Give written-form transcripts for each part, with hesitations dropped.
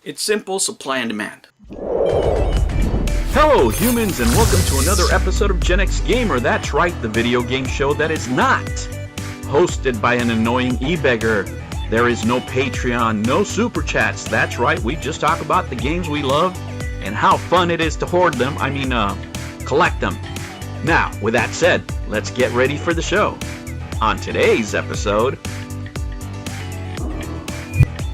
It's simple supply and demand. Hello humans and welcome to another episode of Gen X Gamer. That's right, the video game show that is not hosted by an annoying e-beggar. There is no Patreon, no super chats. That's right, we just talk about the games we love and how fun it is to hoard them. Collect them. Now, with that said, let's get ready for the show. On today's episode,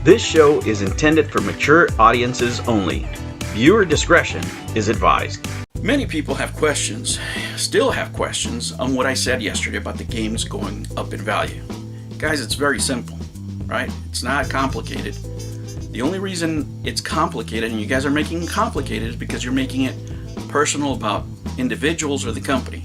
this show is intended for mature audiences only. Viewer discretion is advised. Many people have questions, still have questions, on what I said yesterday about the games going up in value. Guys, it's very simple, right? It's not complicated. The only reason it's complicated, and you guys are making it complicated, is because you're making it personal about individuals or the company.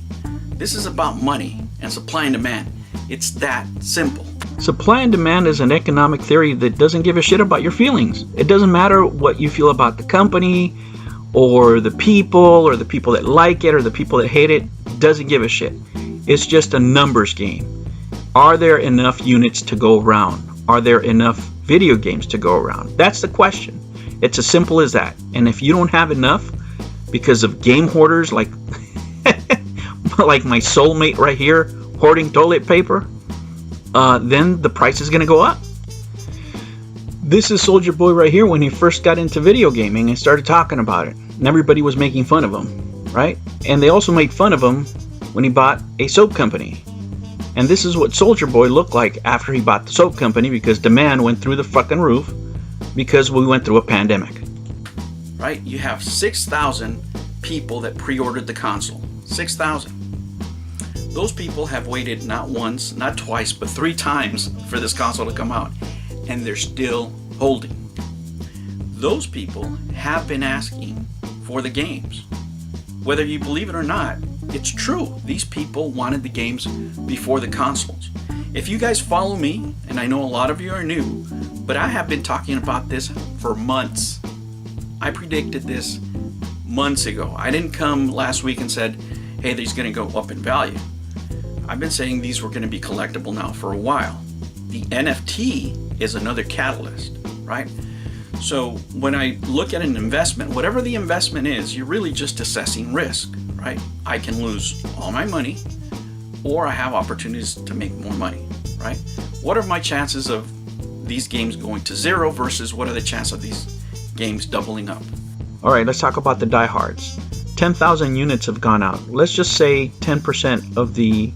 This is about money and supply and demand. It's that simple. Supply and demand is an economic theory that doesn't give a shit about your feelings. It doesn't matter what you feel about the company or the people that like it or the people that hate it. Doesn't give a shit. It's just a numbers game. Are there enough units to go around? Are there enough video games to go around? That's the question. It's as simple as that. And if you don't have enough because of game hoarders like like my soulmate right here hoarding toilet paper, then the price is going to go up. This is Soldier Boy right here when he first got into video gaming and started talking about it. And everybody was making fun of him, right? And they also made fun of him when he bought a soap company. And this is what Soldier Boy looked like after he bought the soap company, because demand went through the fucking roof because we went through a pandemic. Right? You have 6,000 people that pre-ordered the console. 6,000. Those people have waited not once, not twice, but 3 times for this console to come out, and they're still holding. Those people have been asking for the games. Whether you believe it or not, it's true. These people wanted the games before the consoles. If you guys follow me, and I know a lot of you are new, but I have been talking about this for months. I predicted this months ago. I didn't come last week and said, hey, these are going to go up in value. I've been saying these were going to be collectible now for a while. The NFT is another catalyst, right? So when I look at an investment, whatever the investment is, you're really just assessing risk, right? I can lose all my money, or I have opportunities to make more money, right? What are my chances of these games going to zero versus what are the chances of these games doubling up? All right, let's talk about the diehards. 10,000 units have gone out. Let's just say 10% of the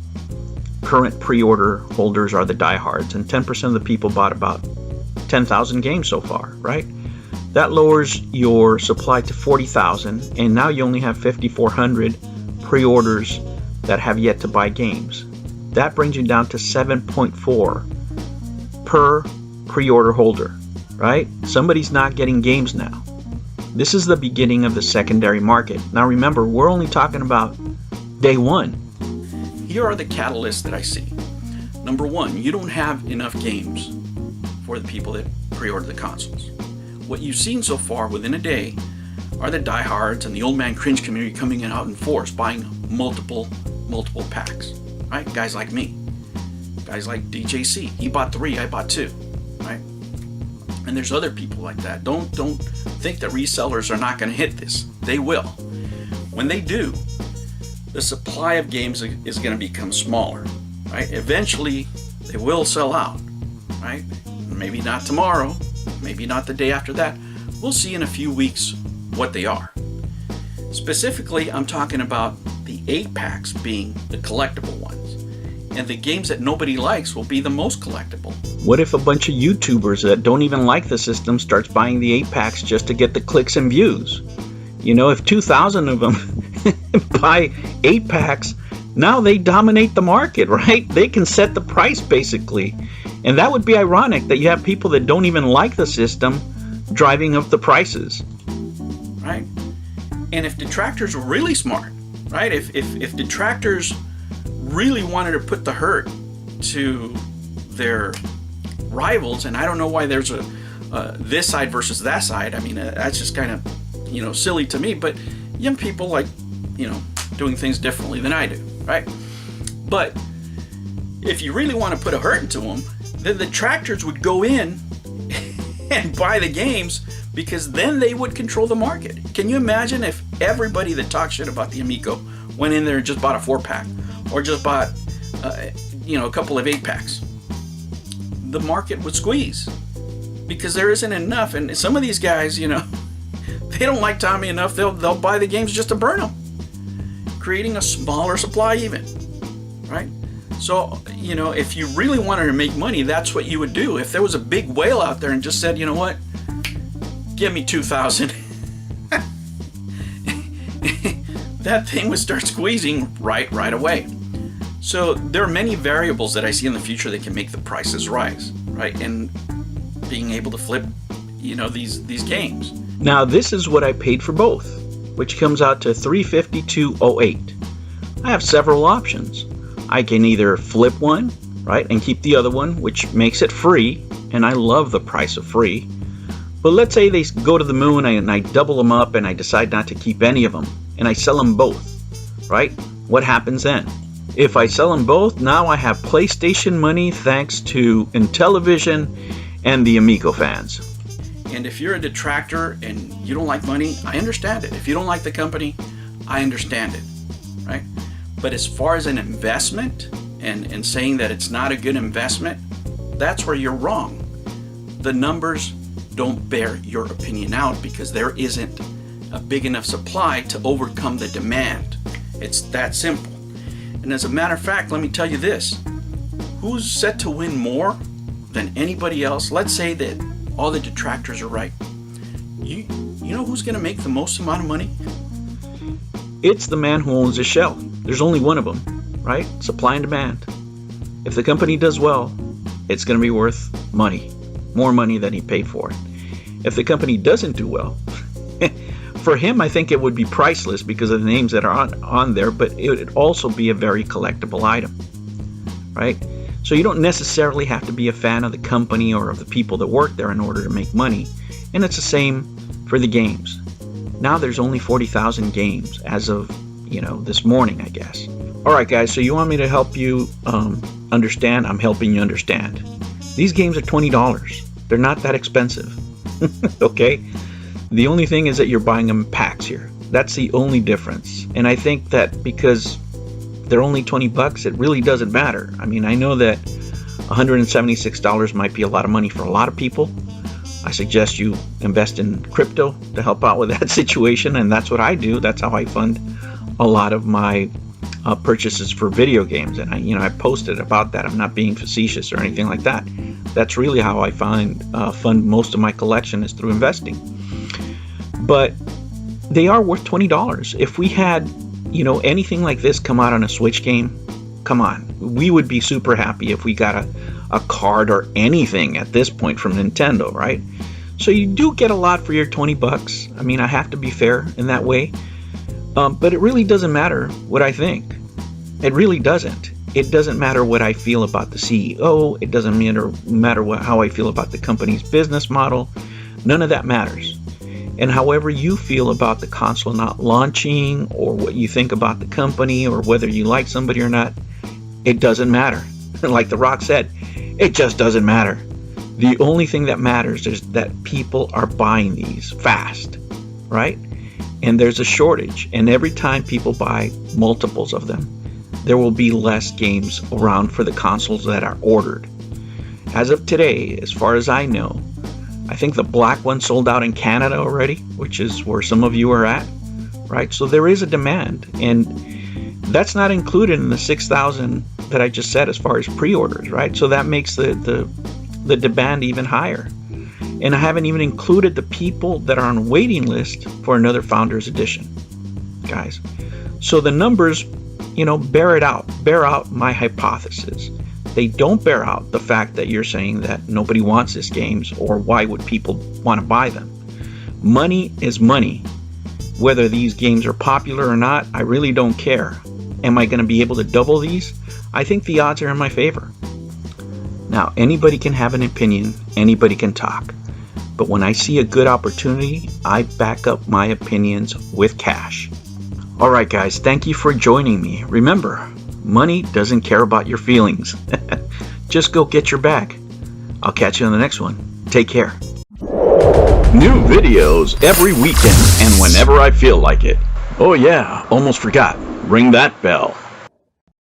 current pre-order holders are the diehards, and 10% of the people bought about 10,000 games so far, right? That lowers your supply to 40,000, and now you only have 5,400 pre-orders that have yet to buy games. That brings you down to 7.4 per pre-order holder, right? Somebody's not getting games now. This is the beginning of the secondary market. Now remember, we're only talking about day one. Here are the catalysts that I see. Number one, you don't have enough games for the people that pre-order the consoles. What you've seen so far within a day are the diehards and the old man cringe community coming out in force, buying multiple packs, right? Guys like me, guys like DJC. He bought 3, I bought 2, right? And there's other people like that. Don't think that resellers are not going to hit this. They will. When they do, the supply of games is going to become smaller, right? Eventually, they will sell out, right? Maybe not tomorrow, maybe not the day after that. We'll see in a few weeks what they are. Specifically, I'm talking about the 8-packs being the collectible ones, and the games that nobody likes will be the most collectible. What if a bunch of YouTubers that don't even like the system starts buying the 8-packs just to get the clicks and views? You know, if 2,000 of them buy 8-packs, now they dominate the market, right? They can set the price basically. And that would be ironic that you have people that don't even like the system driving up the prices. Right? And if detractors were really smart, right? If detractors really wanted to put the hurt to their rivals, and I don't know why there's a this side versus that side. I mean, that's just kind of, silly to me, but young people like, doing things differently than I do, right? But if you really want to put a hurt into them, then the detractors would go in and buy the games because then they would control the market. Can you imagine if everybody that talks shit about the Amico went in there and just bought a 4-pack or just bought a couple of 8-packs? The market would squeeze because there isn't enough. And some of these guys, they don't like Tommy enough. They'll buy the games just to burn them, creating a smaller supply even, right? So, if you really wanted to make money, that's what you would do. If there was a big whale out there and just said, you know what, give me 2,000, that thing would start squeezing right away. So there are many variables that I see in the future that can make the prices rise, right? And being able to flip, these games. Now this is what I paid for both, which comes out to $352.08. I have several options. I can either flip one, right, and keep the other one, which makes it free, and I love the price of free. But let's say they go to the moon and I double them up and I decide not to keep any of them, and I sell them both, right? What happens then? If I sell them both, now I have PlayStation money thanks to Intellivision and the Amico fans. And if you're a detractor and you don't like money, I understand it. If you don't like the company, I understand it, right? But as far as an investment and saying that it's not a good investment, that's where you're wrong. The numbers don't bear your opinion out because there isn't a big enough supply to overcome the demand. It's that simple. And as a matter of fact, let me tell you this. Who's set to win more than anybody else? Let's say that all the detractors are right. You know who's going to make the most amount of money? It's the man who owns the shell. There's only one of them, right? Supply and demand. If the company does well, it's going to be worth money, more money than he paid for it. If the company doesn't do well, for him, I think it would be priceless because of the names that are on there, but it would also be a very collectible item, right? So you don't necessarily have to be a fan of the company or of the people that work there in order to make money. And it's the same for the games. Now there's only 40,000 games as of, this morning, I guess. All right, guys, so you want me to help you understand? I'm helping you understand. These games are $20. They're not that expensive, okay? The only thing is that you're buying them in packs here. That's the only difference. And I think that because they're only $20, it really doesn't matter. I mean, I know that $176 might be a lot of money for a lot of people. I suggest you invest in crypto to help out with that situation, and that's what I do. That's how I fund a lot of my purchases for video games, and I posted about that. I'm not being facetious or anything like that. That's really how I fund most of my collection is through investing. But they are worth $20. If we had, anything like this come out on a Switch game, come on, we would be super happy if we got a card or anything at this point from Nintendo, right? So you do get a lot for your $20. I mean, I have to be fair in that way. But it really doesn't matter what I think. It really doesn't. It doesn't matter what I feel about the CEO. It doesn't matter how I feel about the company's business model. None of that matters. And however you feel about the console not launching, or what you think about the company, or whether you like somebody or not, it doesn't matter. Like The Rock said, it just doesn't matter. The only thing that matters is that people are buying these fast, right? And there's a shortage. And every time people buy multiples of them, there will be less games around for the consoles that are ordered. As of today, as far as I know, I think the black one sold out in Canada already, which is where some of you are at, right? So there is a demand, and that's not included in the 6,000 that I just said as far as pre-orders, right? So that makes the demand even higher. And I haven't even included the people that are on waiting list for another Founders Edition, guys. So the numbers, bear out my hypothesis. They don't bear out the fact that you're saying that nobody wants these games, or why would people want to buy them? Money is money. Whether these games are popular or not, I really don't care. Am I going to be able to double these? I think the odds are in my favor. Now, anybody can have an opinion, anybody can talk. But when I see a good opportunity, I back up my opinions with cash. All right, guys, thank you for joining me. Remember, money doesn't care about your feelings. Just go get your bag. I'll catch you on the next one. Take care. New videos every weekend and whenever I feel like it. Oh yeah, almost forgot. Ring that bell.